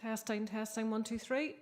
Testing, testing, one, two, three.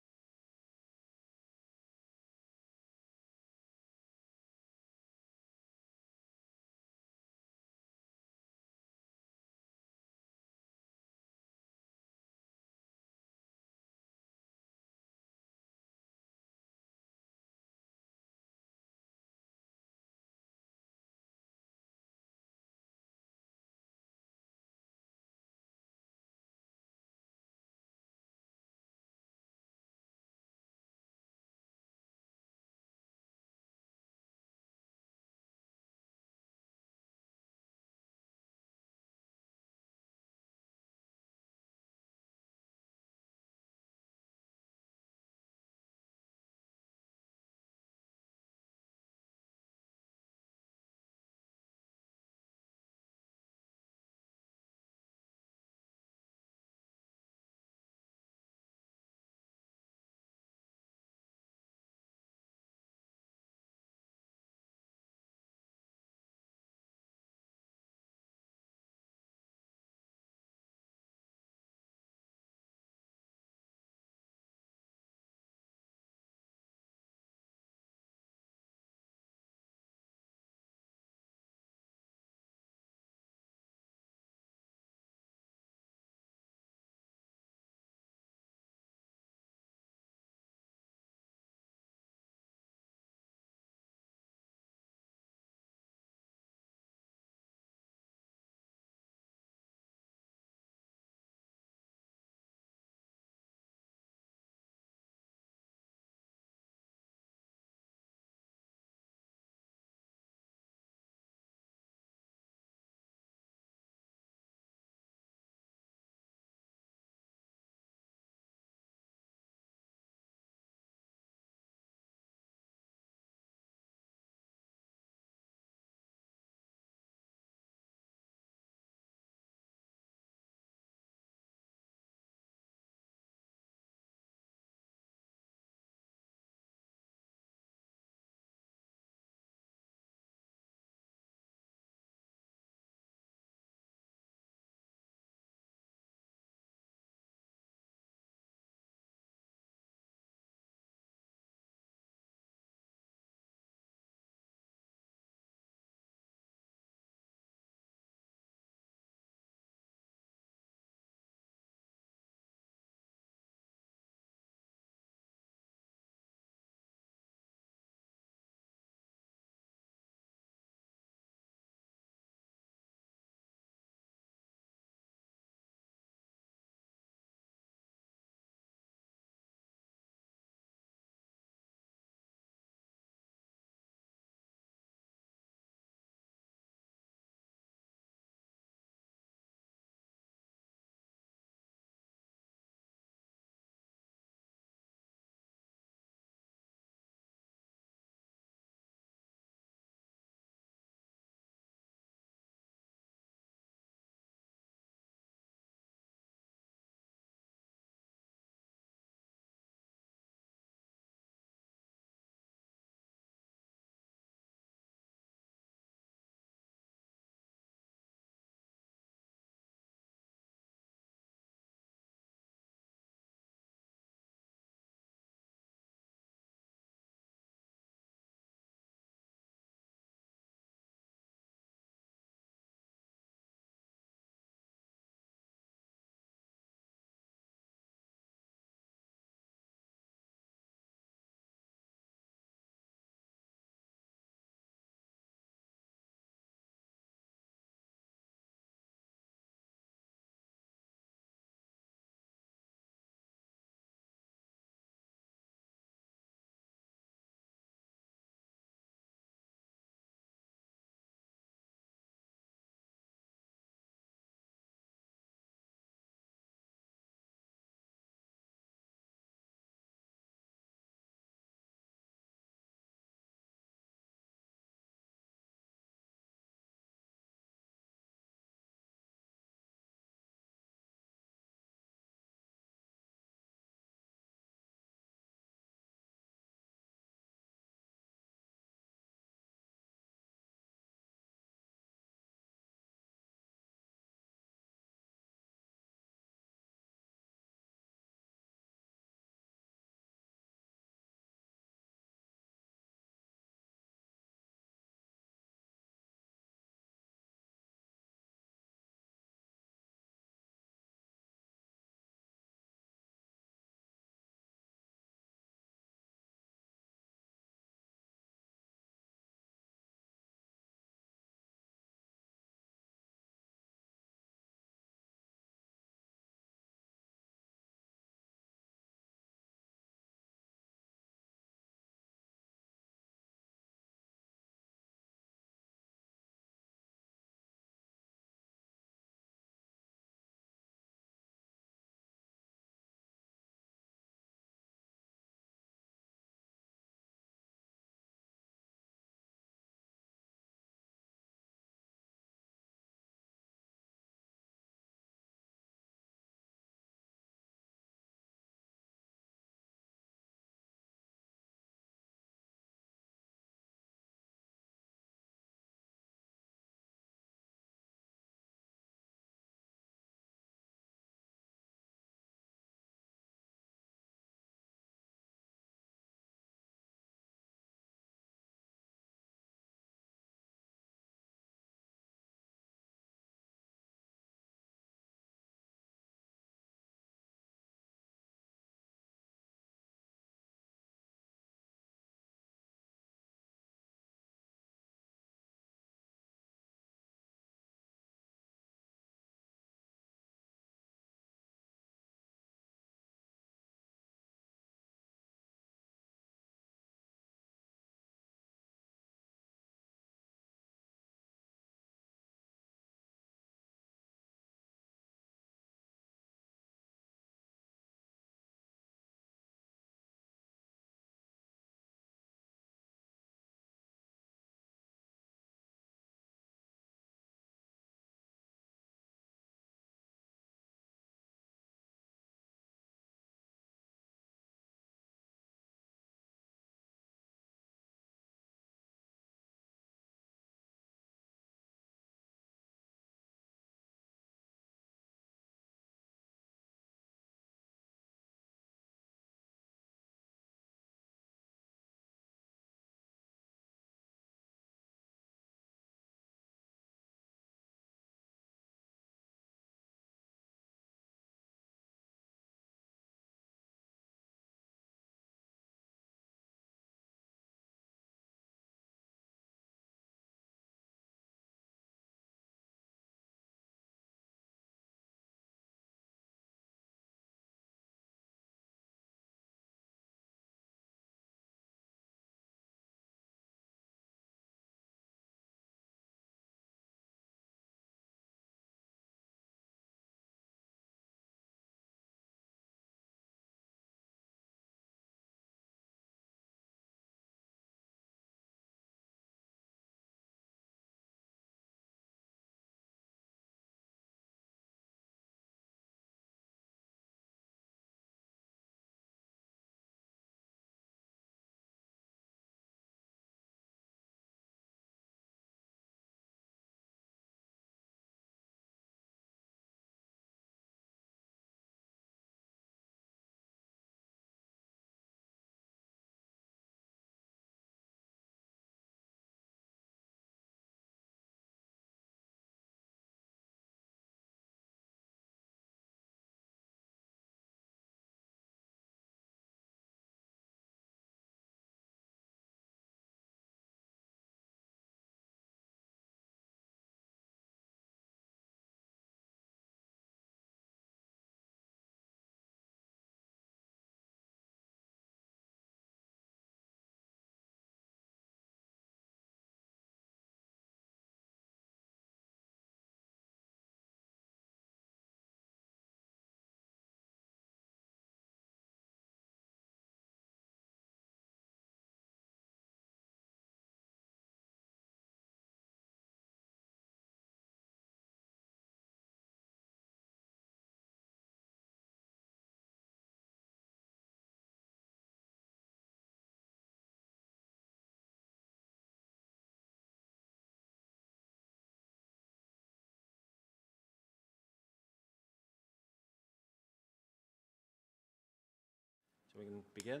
we can begin.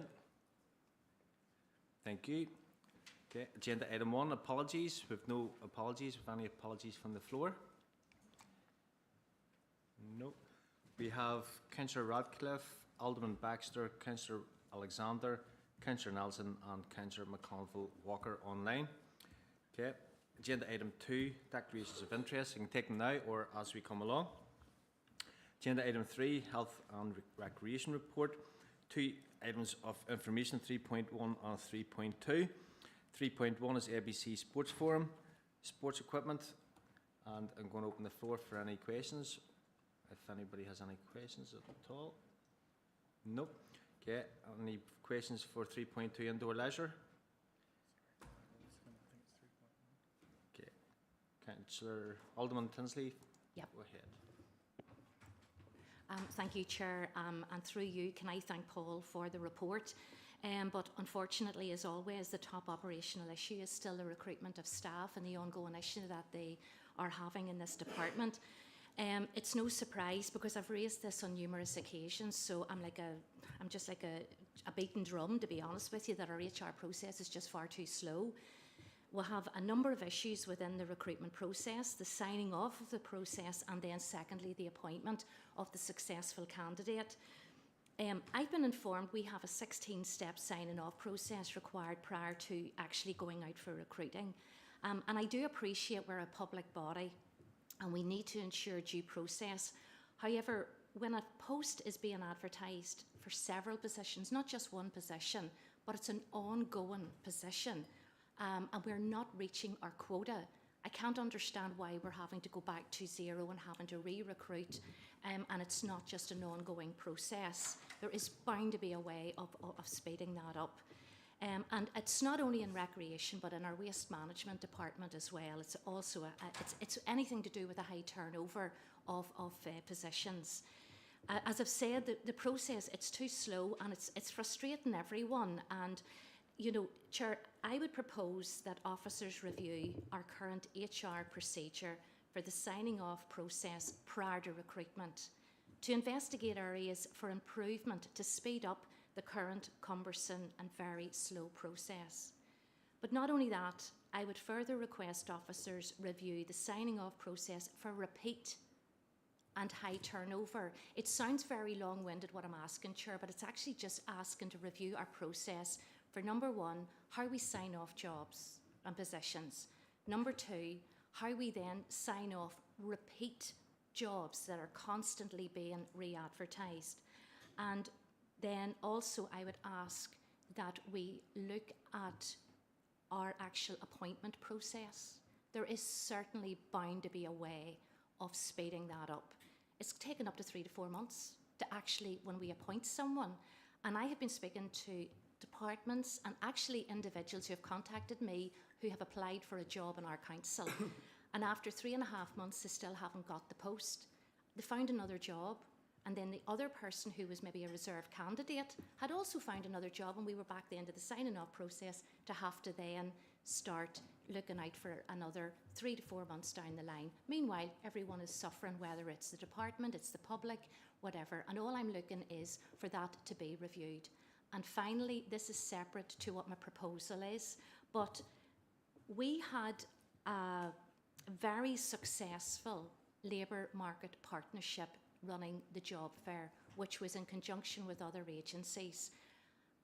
Thank you. Okay, agenda item 1, apologies. With no apologies, with any apologies from the floor? No. We have Councillor Radcliffe, Alderman Baxter, Councillor Alexander, Councillor Nelson and Councillor McConville Walker online. Okay. Agenda item 2, declarations of interest. You can take them now or as we come along. Agenda item 3, health and recreation report. 2 items of information, 3.1 and 3.2. 3.1 is ABC Sports Forum, sports equipment, and I'm going to open the floor for any questions. If anybody has any questions at all. Nope. Okay, any questions for 3.2 indoor leisure? Okay, Councillor Alderman Tinsley. Yep. Go ahead. Thank you, Chair, and through you, can I thank Paul for the report? But unfortunately, as always, the top operational issue is still the recruitment of staff and the ongoing issue that they are having in this department. It's no surprise because I've raised this on numerous occasions, so I'm just like a beaten drum, to be honest with you, that our HR process is just far too slow. We'll have a number of issues within the recruitment process, the signing off of the process, and then secondly, the appointment of the successful candidate. I've been informed we have a 16-step signing off process required prior to actually going out for recruiting. And I do appreciate we're a public body and we need to ensure due process. However, when a post is being advertised for several positions, not just one position, but it's an ongoing position, and we're not reaching our quota, I can't understand why we're having to go back to zero and having to re-recruit, and it's not just an ongoing process. There is bound to be a way of speeding that up. And it's not only in recreation, but in our waste management department as well. It's also it's anything to do with a high turnover of positions. As I've said, the process, it's too slow and it's frustrating everyone. And you know, Chair, I would propose that officers review our current HR procedure for the signing off process prior to recruitment, to investigate areas for improvement to speed up the current cumbersome and very slow process. But not only that, I would further request officers review the signing off process for repeat and high turnover. It sounds very long-winded what I'm asking, Chair, but it's actually just asking to review our process for number 1, how we sign off jobs and positions. Number 2, how we then sign off repeat jobs that are constantly being re-advertised. And then also I would ask that we look at our actual appointment process. There is certainly bound to be a way of speeding that up. It's taken up to 3 to 4 months to actually, when we appoint someone, and I have been speaking to departments and actually individuals who have contacted me who have applied for a job in our council, and after 3.5 months they still haven't got the post. They found another job, and then the other person who was maybe a reserve candidate had also found another job, and we were back then to the signing off process to have to then start looking out for another 3 to 4 months down the line. Meanwhile, everyone is suffering, whether it's the department, it's the public, whatever, and all I'm looking is for that to be reviewed. And finally, this is separate to what my proposal is, but we had a very successful labour market partnership running the job fair, which was in conjunction with other agencies.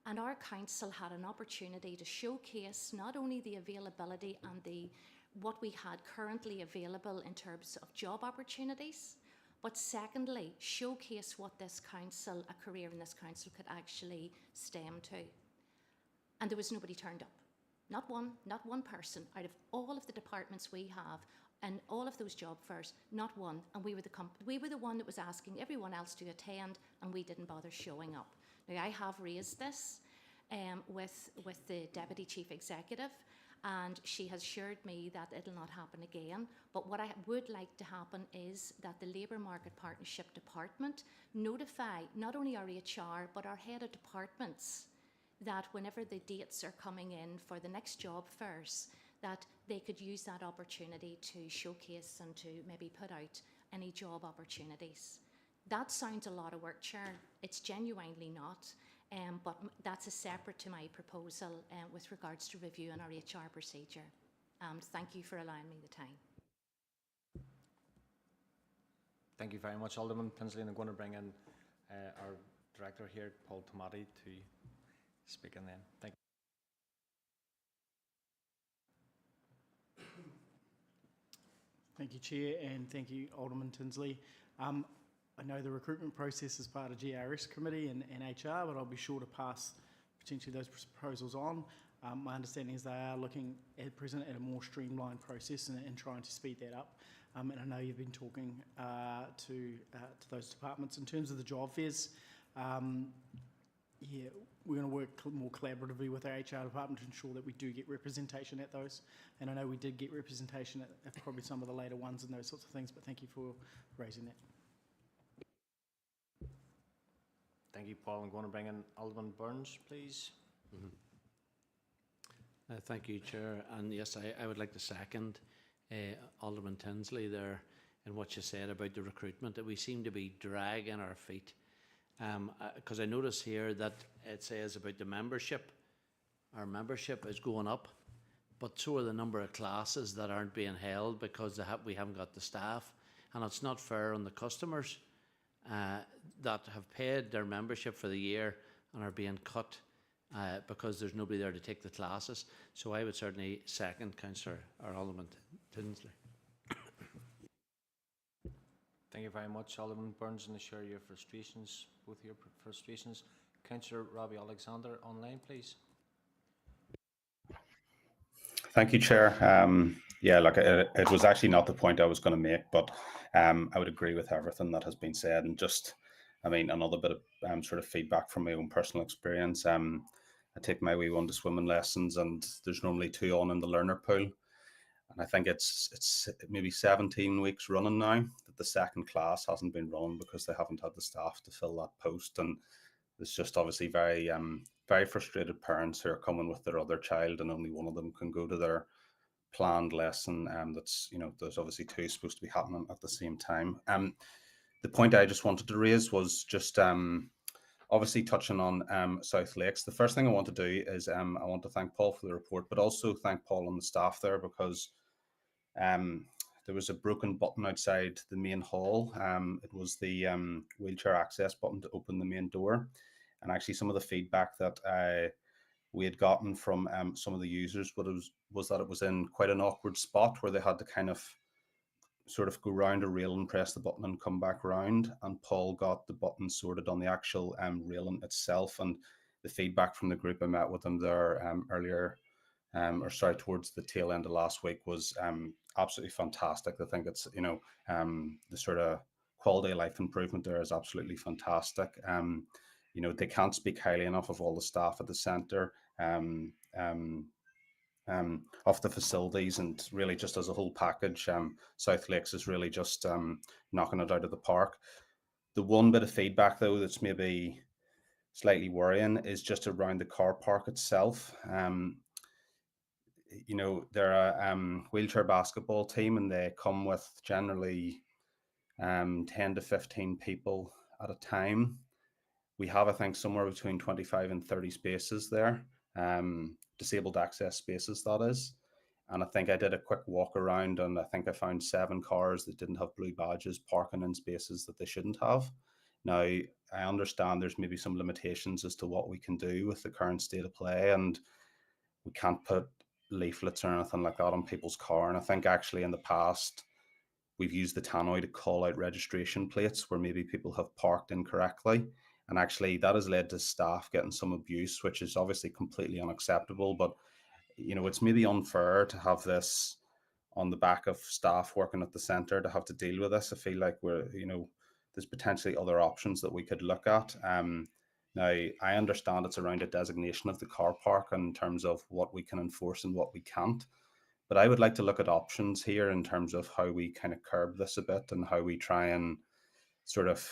And our council had an opportunity to showcase not only the availability and what we had currently available in terms of job opportunities, but secondly, showcase what this council, a career in this council, could actually stem to. And there was nobody turned up. Not one person out of all of the departments we have and all of those job fairs, not one. And we were the one that was asking everyone else to attend, and we didn't bother showing up. Now, I have raised this with the Deputy Chief Executive, and she has assured me that it'll not happen again. But what I would like to happen is that the Labour Market Partnership Department notify not only our HR but our head of departments that whenever the dates are coming in for the next job fairs, that they could use that opportunity to showcase and to maybe put out any job opportunities. That sounds a lot of work, Chair. It's genuinely not. But that's a separate to my proposal with regards to reviewing our HR procedure. Thank you for allowing me the time. Thank you very much, Alderman Tinsley. And I'm going to bring in our director here, Paul Tomati, to speak in then. Thank you. Thank you, Chair, and thank you, Alderman Tinsley. I know the recruitment process is part of GRS committee and HR, but I'll be sure to pass potentially those proposals on. My understanding is they are looking at present at a more streamlined process and trying to speed that up. And I know you've been talking to those departments. In terms of the job fairs, yeah, we're going to work more collaboratively with our HR department to ensure that we do get representation at those. And I know we did get representation at probably some of the later ones and those sorts of things, but thank you for raising that. Thank you, Paul. I'm going to bring in Alderman Burns, please. Thank you, Chair. And yes, I would like to second Alderman Tinsley there in what you said about the recruitment, that we seem to be dragging our feet. Because I notice here that it says about the membership. Our membership is going up, but so are the number of classes that aren't being held because we haven't got the staff. And it's not fair on the customers that have paid their membership for the year and are being cut because there's nobody there to take the classes. So I would certainly second Councillor or Alderman Tinsley. Thank you very much, Alderman Burns, and I share your frustrations, both your frustrations. Councillor Robbie Alexander, online, please. Thank you, Chair. Yeah, look, it was actually not the point I was going to make, but I would agree with everything that has been said. And just, I mean, another bit of sort of feedback from my own personal experience. I take my wee one to swimming lessons, and there's normally 2 on in the learner pool. And I think it's maybe 17 weeks running now that the second class hasn't been run because they haven't had the staff to fill that post. And there's just obviously very frustrated parents who are coming with their other child, and only one of them can go to their planned lesson. That's, you know, there's obviously 2 supposed to be happening at the same time. The point I just wanted to raise was just obviously touching on South Lakes. The first thing I want to do is I want to thank Paul for the report, but also thank Paul and the staff there, because there was a broken button outside the main hall. It was the wheelchair access button to open the main door. And actually some of the feedback that we had gotten from some of the users was that it was in quite an awkward spot where they had to kind of sort of go round a rail and press the button and come back round. And Paul got the button sorted on the actual railing itself. And the feedback from the group, I met with them there earlier, towards the tail end of last week, was absolutely fantastic. I think it's, you know, the sort of quality of life improvement there is absolutely fantastic. You know, they can't speak highly enough of all the staff at the centre, of the facilities, and really just as a whole package. South Lakes is really just knocking it out of the park. The one bit of feedback though that's maybe slightly worrying is just around the car park itself. You know, they're a wheelchair basketball team, and they come with generally 10 to 15 people at a time. We have, I think, somewhere between 25 and 30 spaces there, disabled access spaces, that is. And I think I did a quick walk around, and I think I found 7 cars that didn't have blue badges parking in spaces that they shouldn't have. Now, I understand there's maybe some limitations as to what we can do with the current state of play, and we can't put leaflets or anything like that on people's car. And I think actually in the past, we've used the tannoy to call out registration plates where maybe people have parked incorrectly. And actually that has led to staff getting some abuse, which is obviously completely unacceptable. But, you know, it's maybe unfair to have this on the back of staff working at the centre to have to deal with this. I feel like there's potentially other options that we could look at. Now, I understand it's around a designation of the car park in terms of what we can enforce and what we can't. But I would like to look at options here in terms of how we kind of curb this a bit and how we try and sort of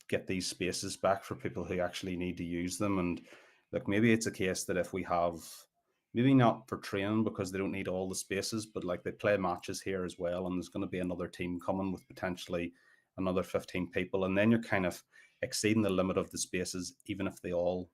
get these spaces back for people who actually need to use them. And look, maybe it's a case that if we have, maybe not for training because they don't need all the spaces, but like they play matches here as well, and there's going to be another team coming with potentially another 15 people. And then you're kind of exceeding the limit of the spaces, even if they all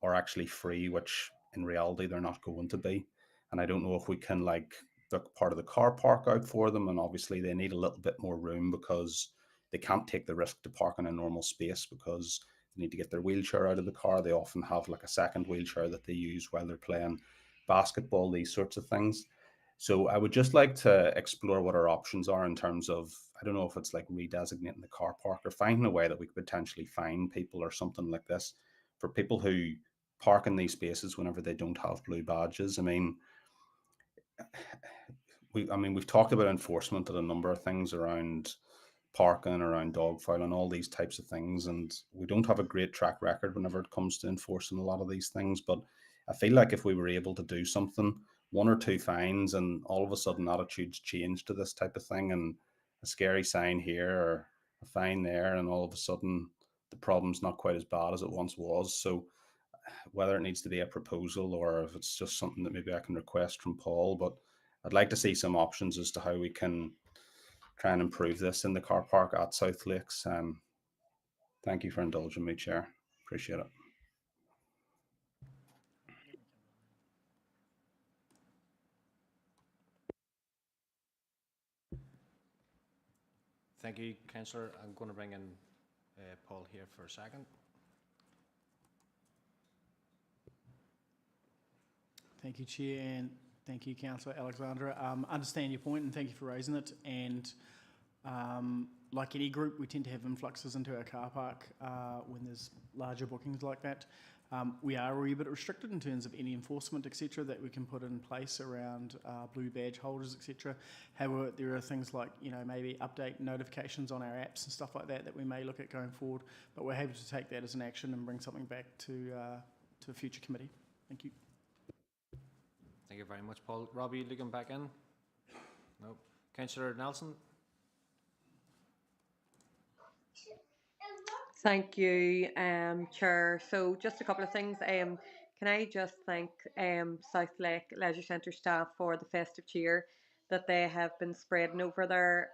are actually free, which in reality they're not going to be. And I don't know if we can like book part of the car park out for them. And obviously they need a little bit more room because they can't take the risk to park in a normal space because they need to get their wheelchair out of the car. They often have like a second wheelchair that they use while they're playing basketball, these sorts of things. So I would just like to explore what our options are in terms of, I don't know if it's like redesignating the car park or finding a way that we could potentially fine people or something like this for people who park in these spaces whenever they don't have blue badges. I mean, we've talked about enforcement and a number of things around parking, around dog filing, all these types of things, and we don't have a great track record whenever it comes to enforcing a lot of these things. But I feel like if we were able to do something, one or two fines, and all of a sudden attitudes change to this type of thing, and a scary sign here or a fine there, and all of a sudden the problem's not quite as bad as it once was. So whether it needs to be a proposal or if it's just something that maybe I can request from Paul, but I'd like to see some options as to how we can try and improve this in the car park at South Lakes. Thank you for indulging me, Chair. Appreciate it. Thank you, Councillor. I'm going to bring in Paul here for a second. Thank you, Chair, and thank you, Councillor Alexandra. Understand your point, and thank you for raising it. And like any group, we tend to have influxes into our car park when there's larger bookings like that. We are a wee bit restricted in terms of any enforcement, etc., that we can put in place around blue badge holders, etc. However, there are things like, maybe update notifications on our apps and stuff like that we may look at going forward. But we're happy to take that as an action and bring something back to a future committee. Thank you. Thank you very much, Paul. Robbie, you looking back in? No. Councillor Nelson? Thank you, Chair. So just a couple of things. Can I just thank South Lake Leisure Centre staff for the festive cheer that they have been spreading over there.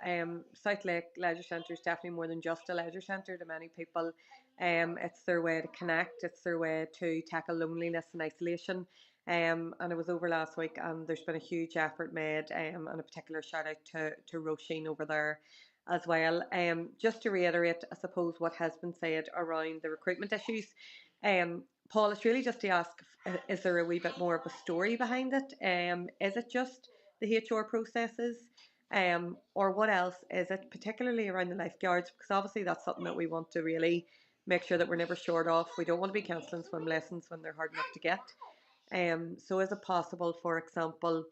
South Lake Leisure Centre is definitely more than just a leisure centre to many people. It's their way to connect. It's their way to tackle loneliness and isolation. And I was over last week, and there's been a huge effort made, and a particular shout out to Roisin over there as well. Just to reiterate, I suppose, what has been said around the recruitment issues. Paul, it's really just to ask, is there a wee bit more of a story behind it? Is it just the HR processes? Or what else is it, particularly around the lifeguards? Because obviously that's something that we want to really make sure that we're never short of. We don't want to be cancelling swim lessons when they're hard enough to get. So is it possible, for example,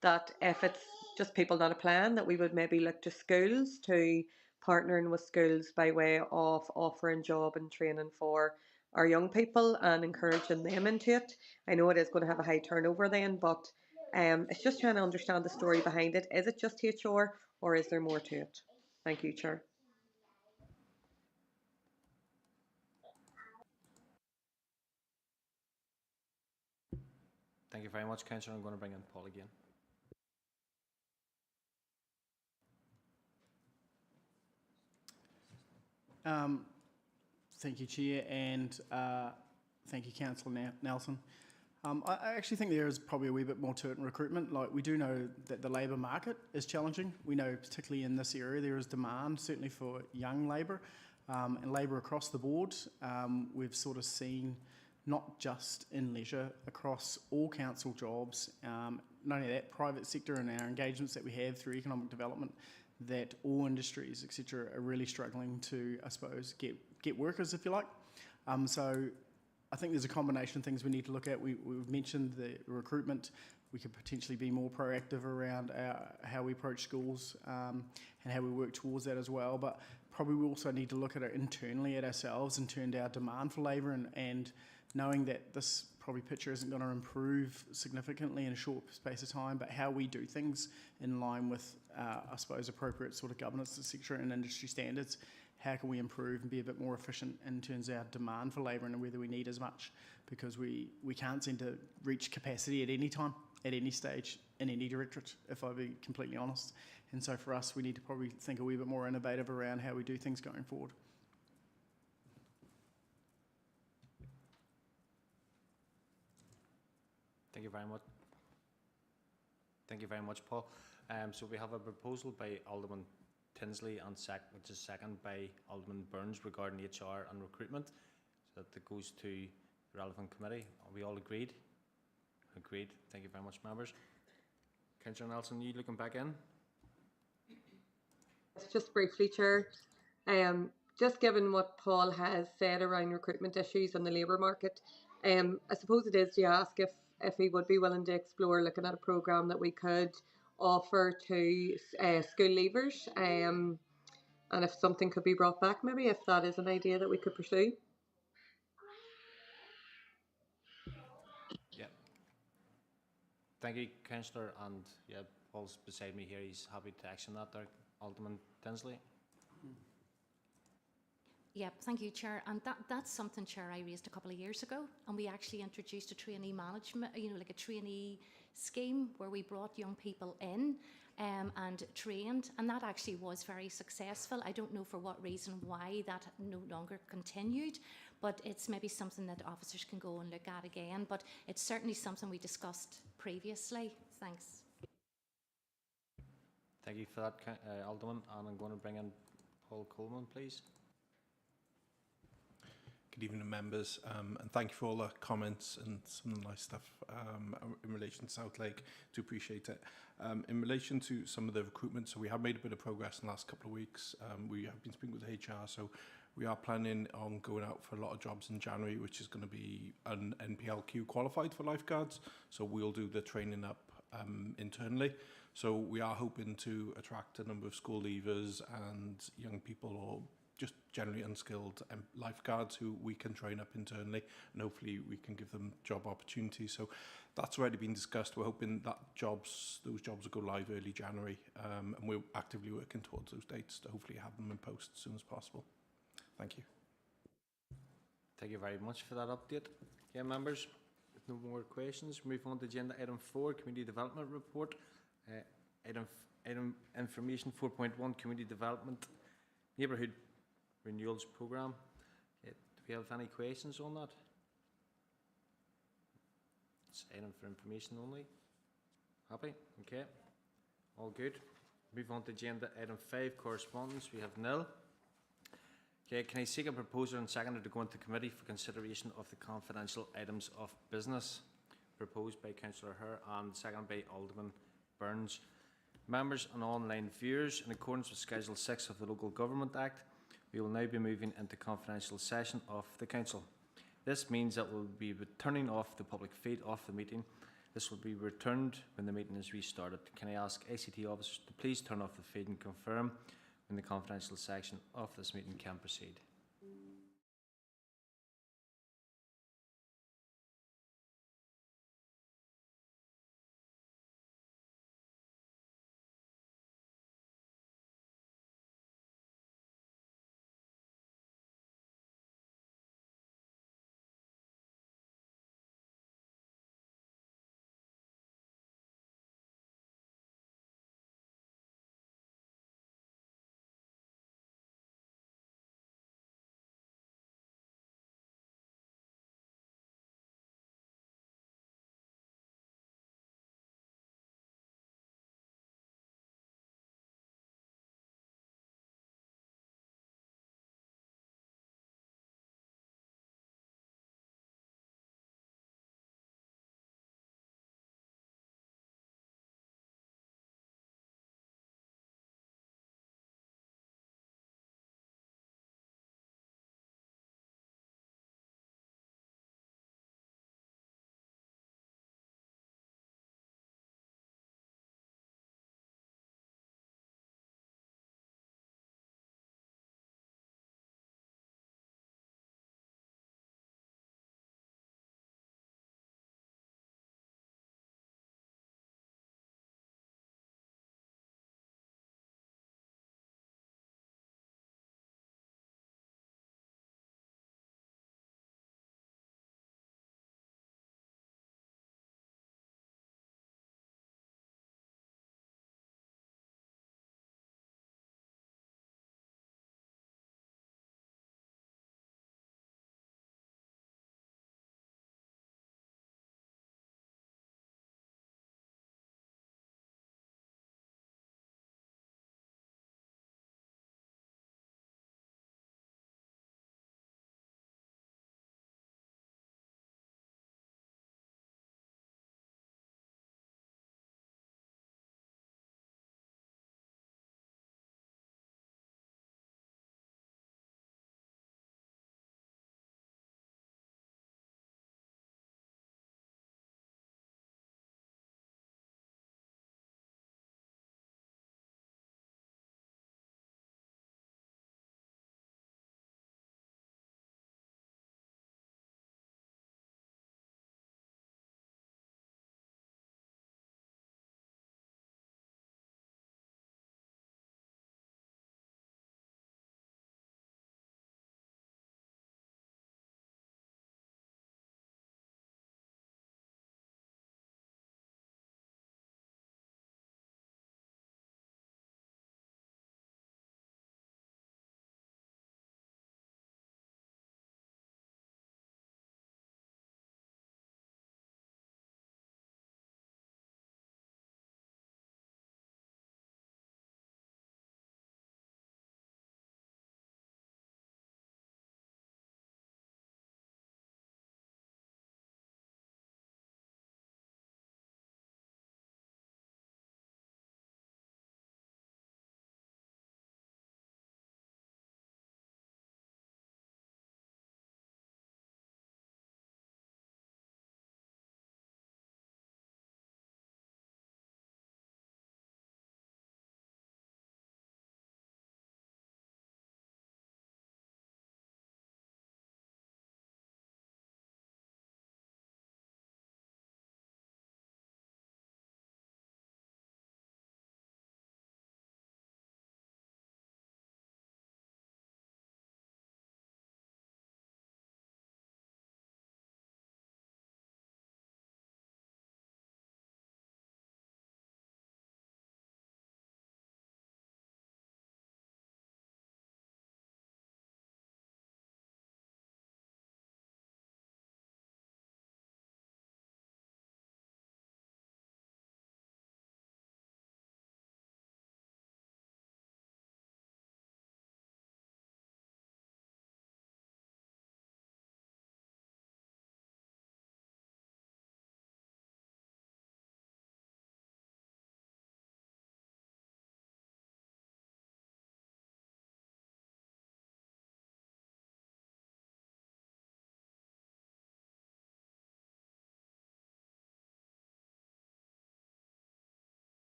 that if it's just people not applying, that we would maybe look to schools to partnering with schools by way of offering job and training for our young people and encouraging them into it? I know it is going to have a high turnover then, but it's just trying to understand the story behind it. Is it just HR or is there more to it? Thank you, Chair. Thank you very much, Councillor. I'm going to bring in Paul again. Thank you, Chair, and thank you, Councillor Nelson. I actually think there is probably a wee bit more to it in recruitment. Like, we do know that the labour market is challenging. We know particularly in this area there is demand, certainly for young labour and labour across the board. We've sort of seen, not just in leisure, across all council jobs, not only that, private sector and our engagements that we have through economic development, that all industries, etc., are really struggling to, I suppose, get workers, if you like. So I think there's a combination of things we need to look at. We've mentioned the recruitment. We could potentially be more proactive around how we approach schools and how we work towards that as well. But probably we also need to look at it internally at ourselves in terms of our demand for labour and knowing that this probably picture isn't going to improve significantly in a short space of time, but how we do things in line with, I suppose, appropriate sort of governance, etc., and industry standards. How can we improve and be a bit more efficient in terms of our demand for labour and whether we need as much, because we can't seem to reach capacity at any time, at any stage, in any directorate, if I be completely honest. And so for us, we need to probably think a wee bit more innovative around how we do things going forward. Thank you very much. Thank you very much, Paul. So we have a proposal by Alderman Tinsley and which is second by Alderman Burns regarding HR and recruitment. So that goes to the relevant committee. Are we all agreed? Agreed. Thank you very much, members. Councillor Nelson, you looking back in? Just briefly, Chair. Just given what Paul has said around recruitment issues and the labour market, I suppose it is to ask if he would be willing to explore looking at a programme that we could offer to school leavers, and if something could be brought back, maybe, if that is an idea that we could pursue. Yeah. Thank you, Councillor, and yeah, Paul's beside me here. He's happy to action that there. Alderman Tinsley. Yeah, thank you, Chair. And that's something, Chair, I raised a couple of years ago, and we actually introduced a trainee management, like a trainee scheme where we brought young people in and trained, and that actually was very successful. I don't know for what reason why that no longer continued, but it's maybe something that officers can go and look at again, but it's certainly something we discussed previously. Thanks. Thank you for that, Alderman, and I'm going to bring in Paul Coleman, please. Good evening, members, and thank you for all the comments and some of the nice stuff in relation to South Lake. Do appreciate it. In relation to some of the recruitment, so we have made a bit of progress in the last couple of weeks. We have been speaking with HR, so we are planning on going out for a lot of jobs in January, which is going to be an NPLQ qualified for lifeguards. So we'll do the training up internally. So we are hoping to attract a number of school leavers and young people, or just generally unskilled lifeguards who we can train up internally, and hopefully we can give them job opportunities. So that's already been discussed. We're hoping that those jobs will go live early January, and we're actively working towards those dates to hopefully have them in post as soon as possible. Thank you. Thank you very much for that update. Yeah, members, with no more questions, move on to agenda item 4, Community Development Report. Item Information 4.1, Community Development Neighbourhood Renewals Programme. Do we have any questions on that? It's item for information only. Happy? Okay. All good. Move on to agenda item 5, Correspondence. We have nil. Okay, can I seek a proposer and seconder to go into committee for consideration of the confidential items of business? Proposed by Councillor Hare and seconded by Alderman Burns. Members and online viewers, in accordance with Schedule 6 of the Local Government Act, we will now be moving into confidential session of the Council. This means that we'll be turning off the public feed of the meeting. This will be returned when the meeting is restarted. Can I ask ICT officers to please turn off the feed and confirm when the confidential section of this meeting can proceed?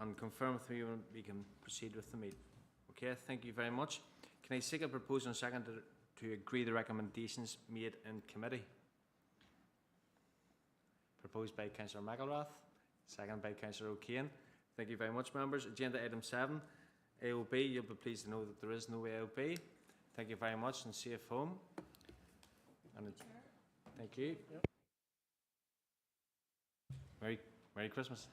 and confirm with me when we can proceed with the meeting. Okay, thank you very much. Can I seek a proposal and second to agree the recommendations made in committee? Proposed by Councillor McElrath, second by Councillor O'Kane. Thank you very much, members. Agenda item 7, AOB. You'll be pleased to know that there is no AOB. Thank you very much and safe home. And thank you. Merry Christmas.